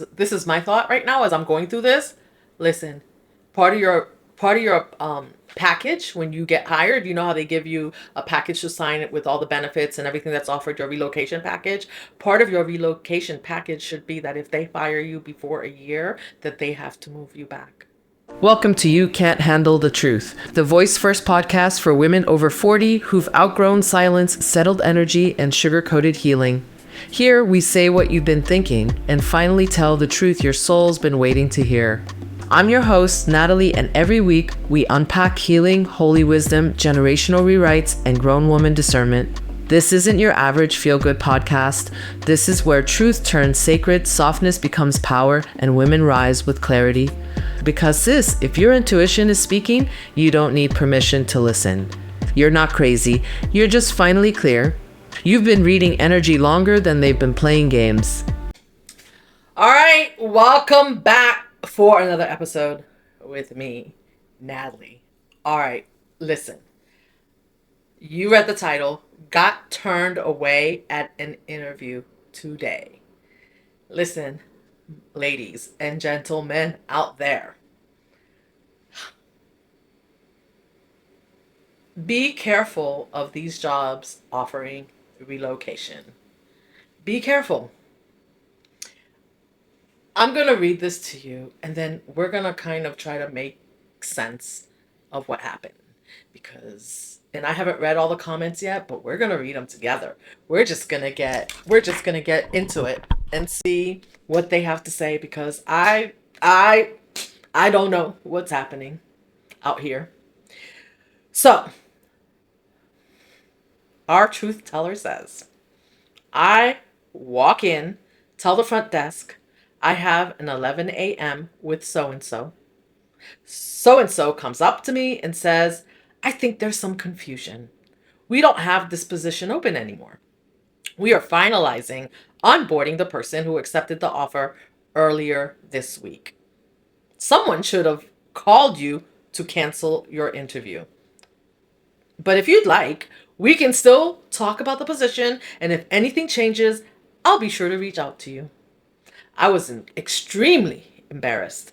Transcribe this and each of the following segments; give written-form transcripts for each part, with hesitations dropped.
This is my thought right now as I'm going through this. Listen, part of your package when you get hired, you know how they give you a package to sign it with all the benefits and everything that's offered, your relocation package. Part of your relocation package should be that if they fire you before a year, that they have to move you back. Welcome to You Can't Handle the Truth, the voice first podcast for women over 40 who've outgrown silence, settled energy, and sugar coated healing. Here, we say what you've been thinking and finally tell the truth your soul's been waiting to hear. I'm your host, Natalie, and every week we unpack healing, holy wisdom, generational rewrites, and grown woman discernment. This isn't your average feel-good podcast. This is where truth turns sacred, softness becomes power, and women rise with clarity. Because sis, if your intuition is speaking, you don't need permission to listen. You're not crazy. You're just finally clear. You've been reading energy longer than they've been playing games. All right, welcome back for another episode with me, Natalie. All right, listen. You read the title, Got Turned Away at an Interview Today. Listen, ladies and gentlemen out there, be careful of these jobs offering relocation. Be careful. I'm going to read this to you and then we're going to kind of try to make sense of what happened and I haven't read all the comments yet, but we're going to read them together. We're just going to get into it and see what they have to say because I don't know what's happening out here. So, our truth teller says, I walk in, tell the front desk, I have an 11 a.m. with so and so. So and so comes up to me and says, I think there's some confusion. We don't have this position open anymore. We are finalizing onboarding the person who accepted the offer earlier this week. Someone should have called you to cancel your interview. But if you'd like, we can still talk about the position, and if anything changes, I'll be sure to reach out to you. I was extremely embarrassed,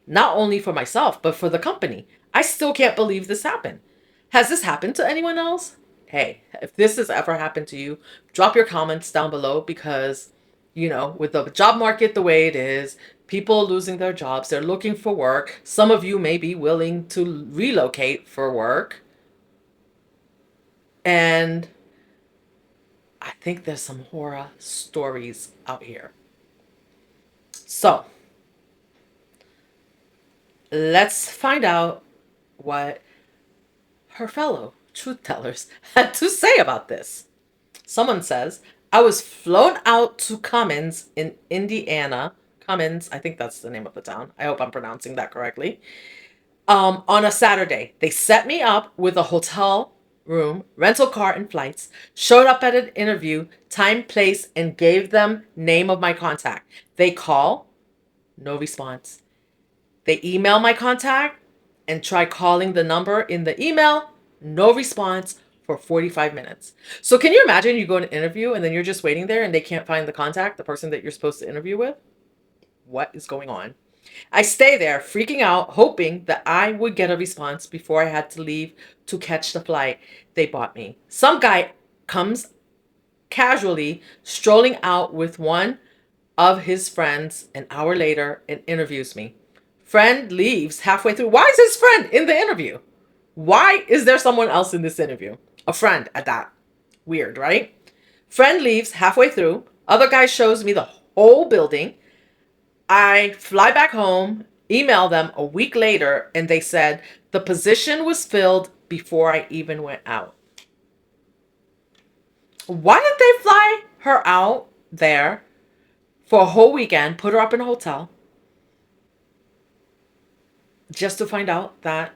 not only for myself, but for the company. I still can't believe this happened. Has this happened to anyone else? Hey, if this has ever happened to you, drop your comments down below because, with the job market the way it is, people losing their jobs, they're looking for work. Some of you may be willing to relocate for work. And I think there's some horror stories out here. So, let's find out what her fellow truth tellers had to say about this. Someone says, I was flown out to Cummins in Indiana. Cummins, I think that's the name of the town. I hope I'm pronouncing that correctly. On a Saturday. They set me up with a hotel room, rental car, and flights. Showed up at an interview, time, place, and gave them name of my contact. They call, no response. They email my contact and try calling the number in the email, no response for 45 minutes. So can you imagine you go to an interview and then you're just waiting there and they can't find the contact, the person that you're supposed to interview with? What is going on? I stay there freaking out, hoping that I would get a response before I had to leave to catch the flight they bought me. Some guy comes casually strolling out with one of his friends an hour later and interviews me. Friend leaves halfway through. Why is his friend in the interview? Why is there someone else in this interview? A friend at that. Weird, right? Friend leaves halfway through. Other guy shows me the whole building. I fly back home, email them a week later, and they said the position was filled before I even went out. Why did they fly her out there for a whole weekend, put her up in a hotel, just to find out that...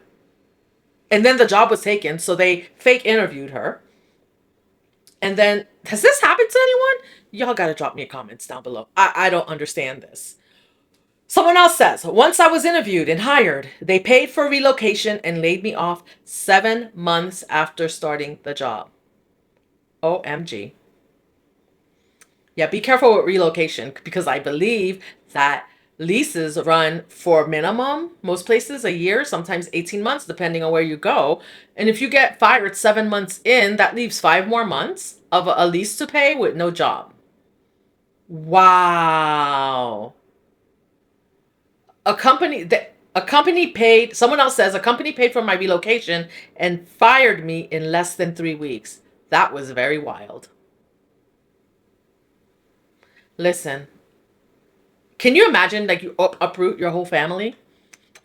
And then the job was taken, so they fake interviewed her. And then, has this happened to anyone? Y'all got to drop me a comments down below. I don't understand this. Someone else says, once I was interviewed and hired, they paid for relocation and laid me off 7 months after starting the job. OMG. Yeah, be careful with relocation because I believe that leases run for minimum, most places a year, sometimes 18 months, depending on where you go. And if you get fired 7 months in, that leaves 5 more months of a lease to pay with no job. Wow. A company paid, someone else says, a company paid for my relocation and fired me in less than 3 weeks. That was very wild. Listen, can you imagine like you uproot your whole family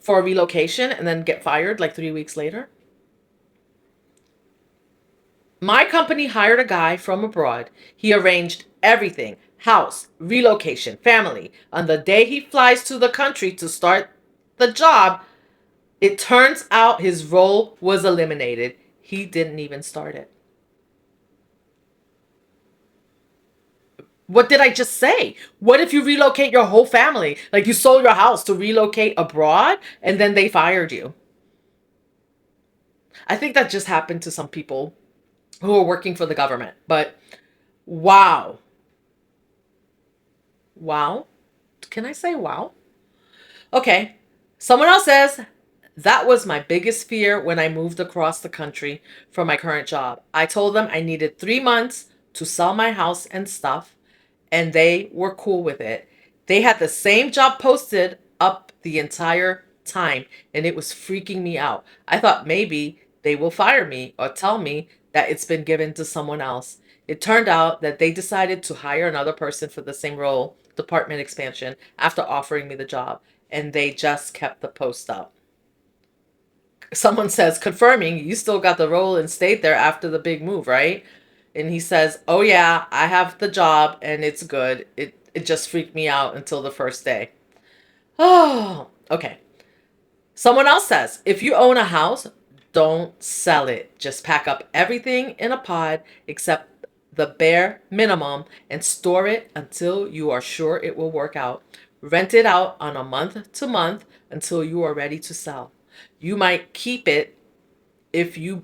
for a relocation and then get fired like 3 weeks later? My company hired a guy from abroad. He arranged everything: house, relocation, family. On the day he flies to the country to start the job, it turns out his role was eliminated. He didn't even start it. What did I just say? What if you relocate your whole family? Like you sold your house to relocate abroad and then they fired you. I think that just happened to some people who are working for the government. But wow. Wow. Can I say wow? Okay. Someone else says, that was my biggest fear when I moved across the country for my current job. I told them I needed 3 months to sell my house and stuff, and they were cool with it. They had the same job posted up the entire time, and it was freaking me out. I thought maybe they will fire me or tell me that it's been given to someone else. It turned out that they decided to hire another person for the same role, department expansion, after offering me the job, and they just kept the post up. Someone says, confirming you still got the role and stayed there after the big move, right? And he says, oh yeah, I have the job and it's good. It just freaked me out until the first day. Oh, okay. Someone else says, if you own a house, don't sell it. Just pack up everything in a pod except the bare minimum and store it until you are sure it will work out. Rent it out on a month to month until you are ready to sell. You might keep it if you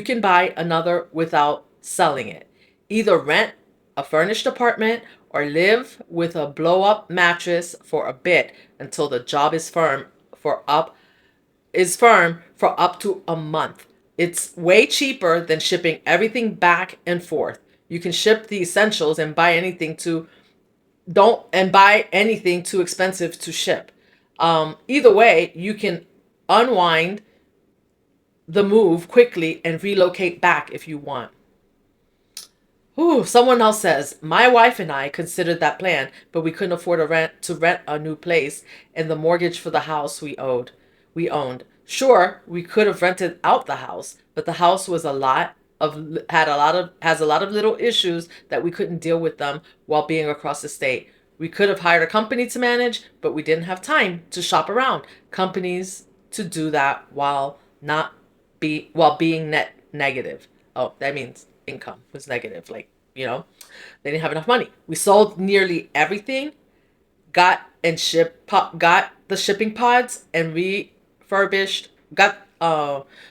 can buy another without selling it. Either rent a furnished apartment or live with a blow up mattress for a bit until the job is firm for up to a month. It's way cheaper than shipping everything back and forth. You can ship the essentials and buy anything to don't and buy anything too expensive to ship. Either way, you can unwind the move quickly and relocate back if you want. Ooh, someone else says, my wife and I considered that plan, but we couldn't afford to rent a new place and the mortgage for the house we owned. Sure, we could have rented out the house, but the house was a lot of had a lot of has a lot of little issues that we couldn't deal with them while being across the state. We could have hired a company to manage, but we didn't have time to shop around companies to do that not while being net negative. Oh, that means income was negative. They didn't have enough money. We sold nearly everything, got the shipping pods and refurbished. Got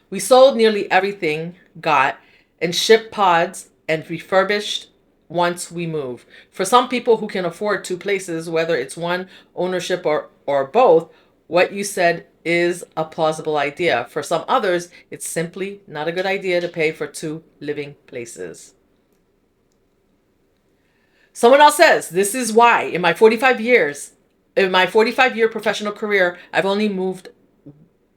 We sold nearly everything, got and shipped pods and refurbished once we move. For some people who can afford two places, whether it's one ownership or both, what you said is a plausible idea. For some others, it's simply not a good idea to pay for two living places. Someone else says, this is why in my 45-year professional career, I've only moved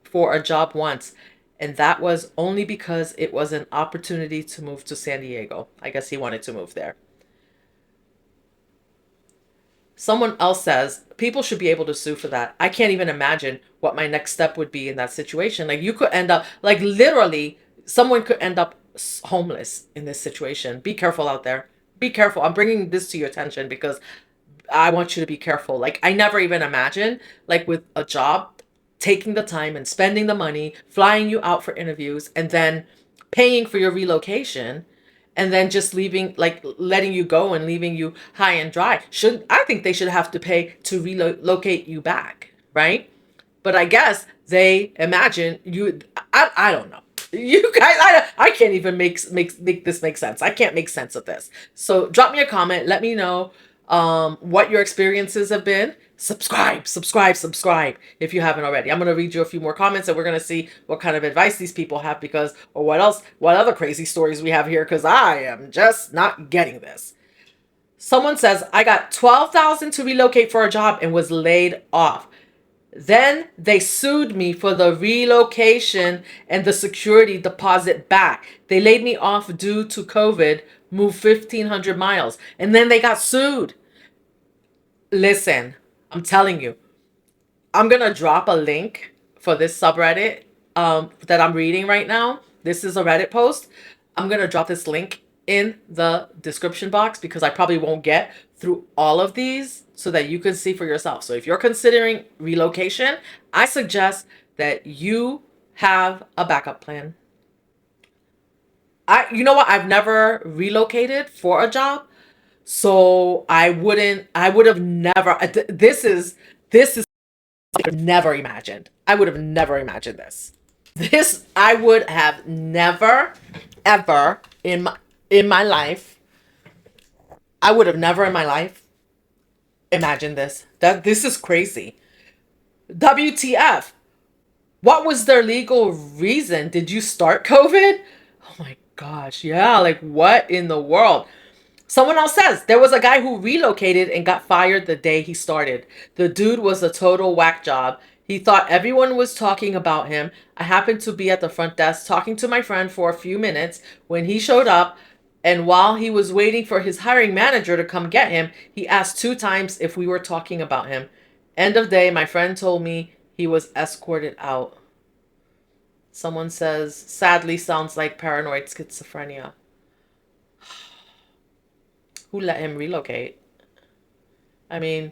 for a job once. And that was only because it was an opportunity to move to San Diego. I guess he wanted to move there. Someone else says, people should be able to sue for that. I can't even imagine what my next step would be in that situation. Like, you could end up, like, literally, someone could end up homeless in this situation. Be careful out there. Be careful. I'm bringing this to your attention because I want you to be careful. Like, I never even imagined, like, with a job, taking the time and spending the money, flying you out for interviews, and then paying for your relocation, and then just leaving, like, letting you go and leaving you high and dry. I think they should have to pay to relocate you back, right? But I guess they imagine you. I don't know. You guys, I can't even make this make sense. I can't make sense of this. So drop me a comment. Let me know what your experiences have been. subscribe, subscribe, subscribe if you haven't already. I'm going to read you a few more comments and we're going to see what kind of advice these people have because, or what other crazy stories we have here because I am just not getting this. Someone says, I got 12,000 to relocate for a job and was laid off. Then they sued me for the relocation and the security deposit back. They laid me off due to COVID, moved 1,500 miles, and then they got sued. Listen, I'm telling you, I'm going to drop a link for this subreddit that I'm reading right now. This is a Reddit post. I'm going to drop this link in the description box because I probably won't get through all of these so that you can see for yourself. So if you're considering relocation, I suggest that you have a backup plan. You know what? I've never relocated for a job. So I would have never, this is never imagined. I would have never imagined this. I would have never, ever in my life, I would have never in my life imagined this. This is crazy. WTF? What was their legal reason? Did you start COVID? Oh my gosh, yeah, like what in the world? Someone else says there was a guy who relocated and got fired the day he started. The dude was a total whack job. He thought everyone was talking about him. I happened to be at the front desk talking to my friend for a few minutes when he showed up. And while he was waiting for his hiring manager to come get him, he asked 2 times if we were talking about him. End of day, my friend told me he was escorted out. Someone says, sadly sounds like paranoid schizophrenia. Who let him relocate? I mean,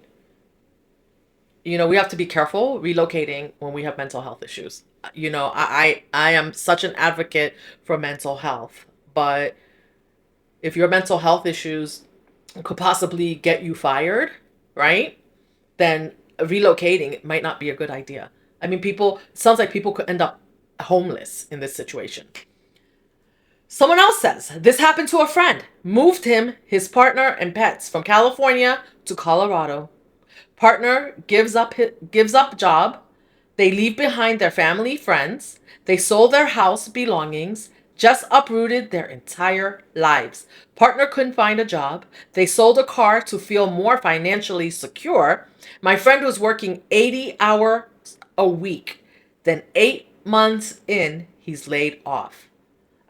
we have to be careful relocating when we have mental health issues. I am such an advocate for mental health, but if your mental health issues could possibly get you fired, right? Then relocating might not be a good idea. I mean, it sounds like people could end up homeless in this situation. Someone else says, this happened to a friend. Moved him, his partner, and pets from California to Colorado. Partner gives up job. They leave behind their family, friends. They sold their house belongings, just uprooted their entire lives. Partner couldn't find a job. They sold a car to feel more financially secure. My friend was working 80 hours a week. Then 8 months in, he's laid off.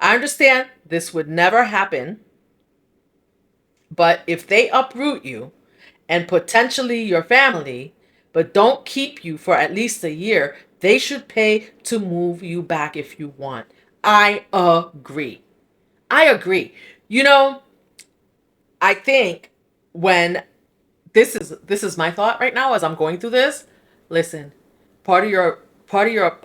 I understand this would never happen, but if they uproot you and potentially your family, but don't keep you for at least a year, they should pay to move you back if you want. I agree. I agree. I think when this is my thought right now as I'm going through this. Listen, part of your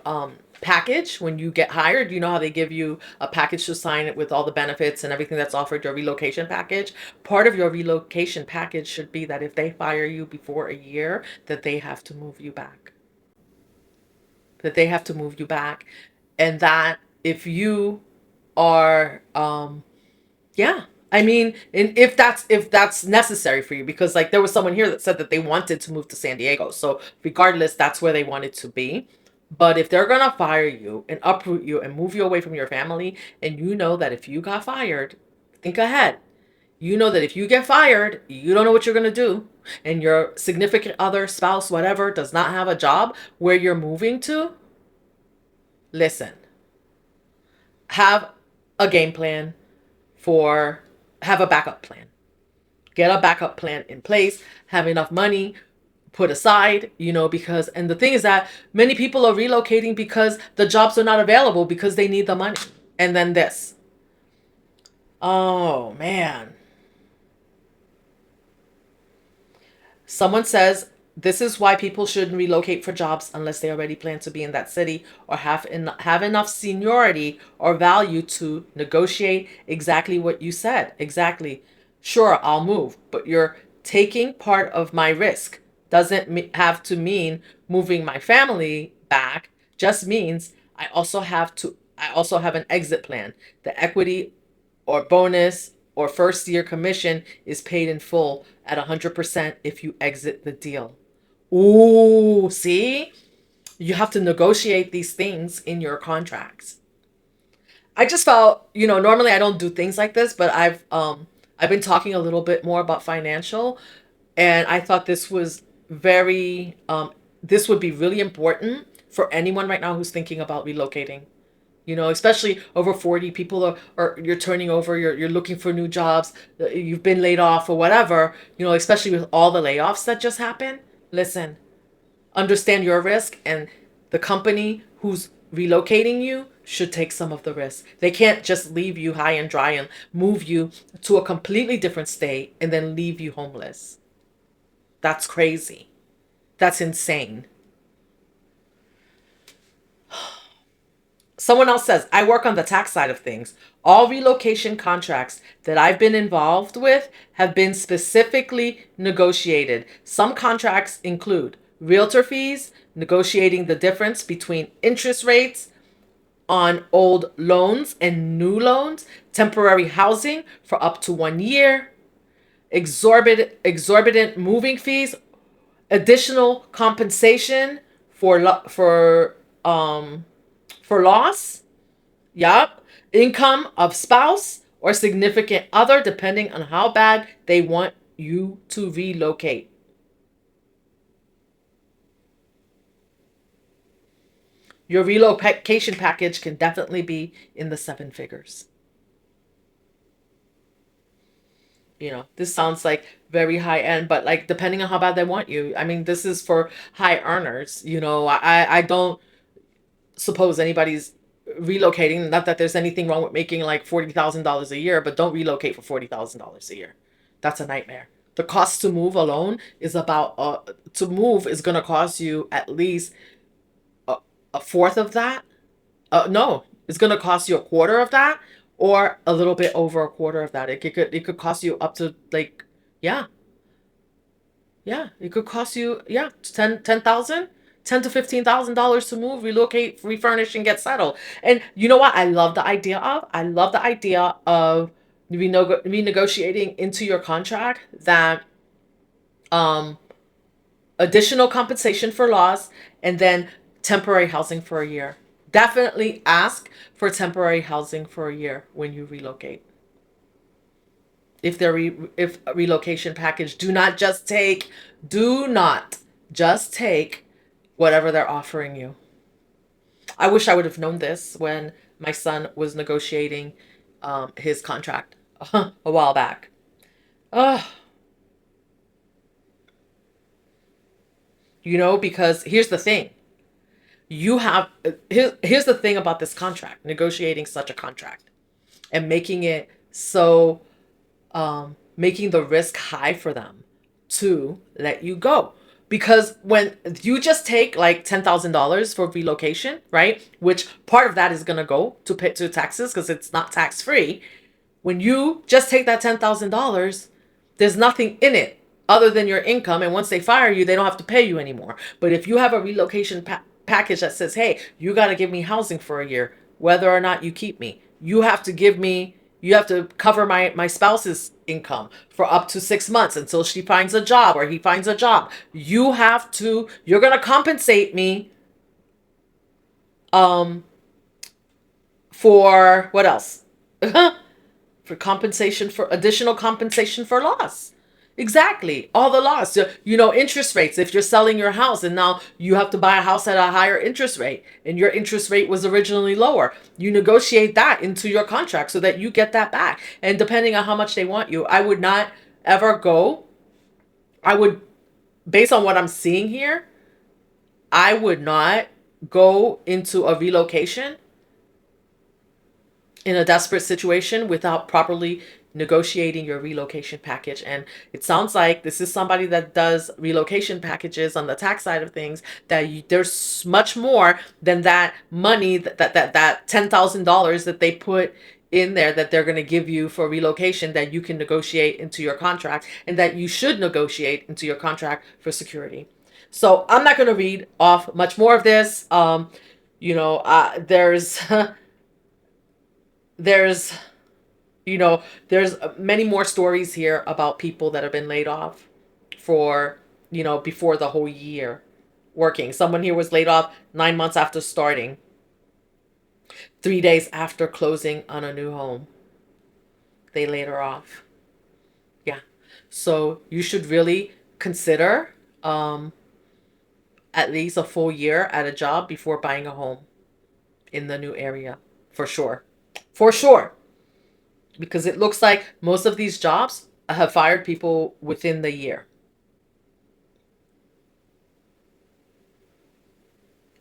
package when you get hired, you know how they give you a package to sign it with all the benefits and everything that's offered, your relocation package. Part of your relocation package should be that if they fire you before a year, that they have to move you back. That they have to move you back, and that if you are yeah. I mean, and if that's necessary for you, because like there was someone here that said that they wanted to move to San Diego. So regardless, that's where they wanted to be. But if they're gonna fire you and uproot you and move you away from your family, and you know that if you got fired, think ahead. You know that if you get fired, you don't know what you're gonna do, and your significant other, spouse, whatever, does not have a job where you're moving to. Listen, have a game plan for have a backup plan. Get a backup plan in place, have enough money put aside, because, and the thing is that many people are relocating because the jobs are not available because they need the money. And then this. Oh, man. Someone says, this is why people shouldn't relocate for jobs unless they already plan to be in that city or have enough seniority or value to negotiate exactly what you said. Exactly. Sure, I'll move, but you're taking part of my risk. Doesn't have to mean moving my family back. Just means I also have an exit plan. The equity or bonus or first year commission is paid in full at 100% if you exit the deal. Ooh, see? You have to negotiate these things in your contracts. I just felt, normally I don't do things like this, but I've been talking a little bit more about financial, and I thought this would be really important for anyone right now who's thinking about relocating. Especially over 40 people are you're turning over, you're looking for new jobs, you've been laid off or whatever, especially with all the layoffs that just happened. Listen, understand your risk, and the company who's relocating you should take some of the risk. They can't just leave you high and dry and move you to a completely different state and then leave you homeless. That's crazy. That's insane. Someone else says, I work on the tax side of things. All relocation contracts that I've been involved with have been specifically negotiated. Some contracts include realtor fees, negotiating the difference between interest rates on old loans and new loans, temporary housing for up to 1 year, exorbitant moving fees, additional compensation for loss. Yup. Income of spouse or significant other, depending on how bad they want you to relocate. Your relocation package can definitely be in the seven figures. This sounds like very high end, but like depending on how bad they want you. I mean, this is for high earners. I don't suppose anybody's relocating. Not that there's anything wrong with making like $40,000 a year, but don't relocate for $40,000 a year. That's a nightmare. The cost to move alone is about to move is going to cost you at least a fourth of that. No, it's going to cost you a quarter of that, or a little bit over a quarter of that. It could cost you up to like, yeah, yeah, it could cost you, yeah, 10,000, $10,000 to $15,000 to move, relocate, refurnish, and get settled. And you know what? I love the idea of renegotiating into your contract that um additional compensation for loss, and then temporary housing for a year. Definitely ask for temporary housing for a year when you relocate. If a relocation package, do not just take whatever they're offering you. I wish I would have known this when my son was negotiating his contract a while back. Oh, because here's the thing. Here's the thing about this contract, negotiating such a contract and making it so making the risk high for them to let you go. Because when you just take like $10,000 for relocation, right? Which part of that is gonna go to pay to taxes because it's not tax free. When you just take that $10,000, there's nothing in it other than your income. And once they fire you, they don't have to pay you anymore. But if you have a relocation package that says, hey, you got to give me housing for a year, whether or not you keep me, you have to cover my spouse's income for up to 6 months until she finds a job or he finds a job. You're going to compensate me um, for what else? For additional compensation for loss. Exactly. All the loss. Interest rates. If you're selling your house and now you have to buy a house at a higher interest rate and your interest rate was originally lower, you negotiate that into your contract so that you get that back. And depending on how much they want you, I would not ever go. I would, based on what I'm seeing here, I would not go into a relocation in a desperate situation without properly negotiating your relocation package. And it sounds like this is somebody that does relocation packages on the tax side of things, that there's much more than that money, that $10,000 that they put in there that they're going to give you for relocation, that you can negotiate into your contract, and that you should negotiate into your contract for security. So I'm not going to read off much more of this. There's there's there's many more stories here about people that have been laid off for before the whole year working. Someone here was laid off 9 months after starting, 3 days after closing on a new home. They laid her off. Yeah. So you should really consider at least a full year at a job before buying a home in the new area. For sure. For sure. Because it looks like most of these jobs have fired people within the year.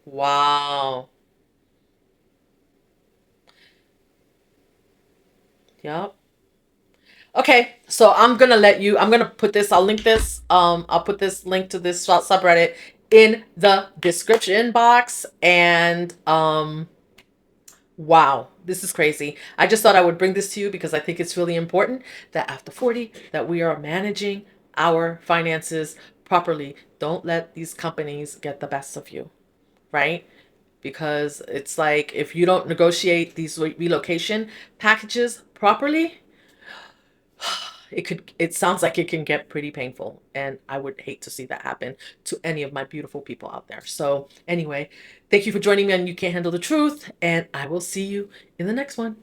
Wow. Yep. Okay, so I'm gonna put this, I'll link this, I'll put this link to this subreddit in the description box. And wow, this is crazy. I just thought I would bring this to you because I think it's really important that after 40 that we are managing our finances properly. Don't let these companies get the best of you, right? Because it's like if you don't negotiate these relocation packages properly, it sounds like it can get pretty painful, and I would hate to see that happen to any of my beautiful people out there. So anyway, thank you for joining me on You Can't Handle the Truth, and I will see you in the next one.